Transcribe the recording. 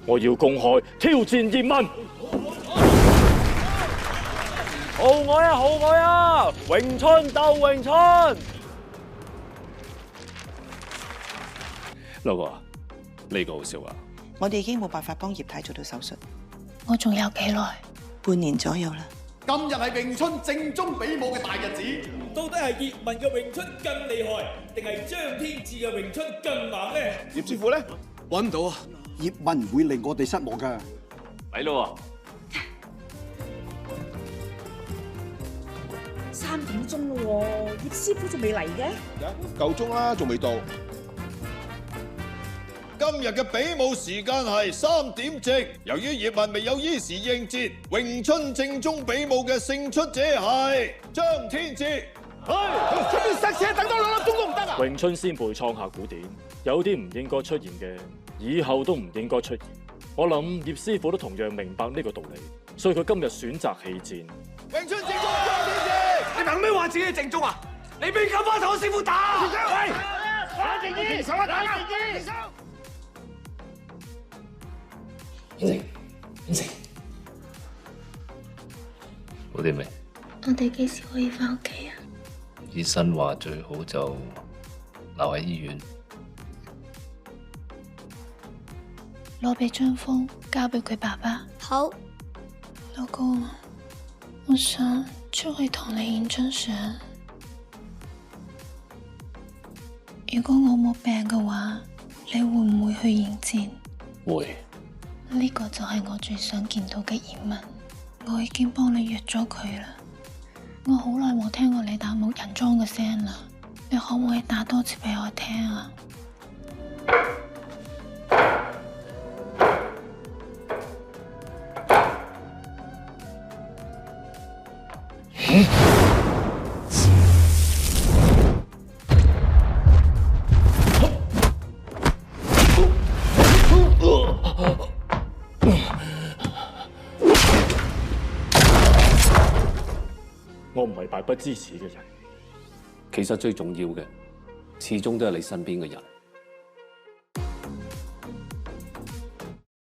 我要公開挑戰葉問。好愛啊，好愛啊！詠春鬥詠春。老哥，呢個好笑啊！我哋已經冇辦法幫葉太做到手術，我仲有幾耐？半年左右啦。今日係詠春正宗比武嘅大日子，到底係葉問嘅詠春更厲害，定係張天志嘅詠春更猛呢？葉師傅咧揾唔到啊！葉問唔會令我哋失望㗎。嚟咯3點鐘咯喎，葉師傅仲未嚟嘅？夠鐘啦，仲未到。今日嘅比武時間係3點正。由於葉問未有依時應節，詠春正宗比武嘅勝出者係張天志。出面塞車等多2粒鐘都唔得啊！詠春先輩創下古典，有啲唔應該出現嘅，以後都唔應該出現。我諗葉師傅都同樣明白呢個道理，所以佢今日選擇棄戰。詠春正宗張天志，你憑咩話自己係正宗啊？你邊敢幫我師傅打？喂，打定啲，手打定啲。好啲未？我哋幾時可以翻屋企啊？醫生話最好就留喺醫院。攞俾張峰，交俾佢爸爸。好，老公，我想出去同你影張相。如果我冇病嘅話，你會唔會去迎戰？會。呢個就係我最想見到嘅葉問。我已經幫你約咗佢啦。我好耐冇聽過你打木人樁嘅聲啦，你可唔可以打多次俾我聽啊？我唔係敗不支持嘅人。其實最重要嘅，始終都係你身邊嘅人。